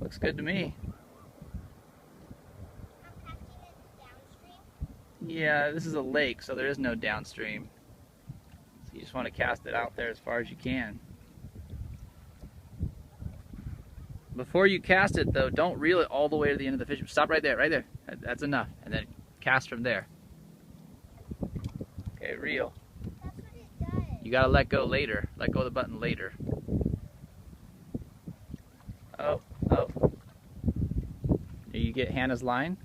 Looks good to me. Yeah, this is a lake, so there is no downstream. So you just want to cast it out there as far as you can. Before you cast it, though, don't reel it all the way to the end of the fish. Stop right there, right there. That's enough. And then cast from there. Okay, reel. That's what it does. You gotta let go later. Let go of the button later. Oh, oh. Do you get Hannah's line?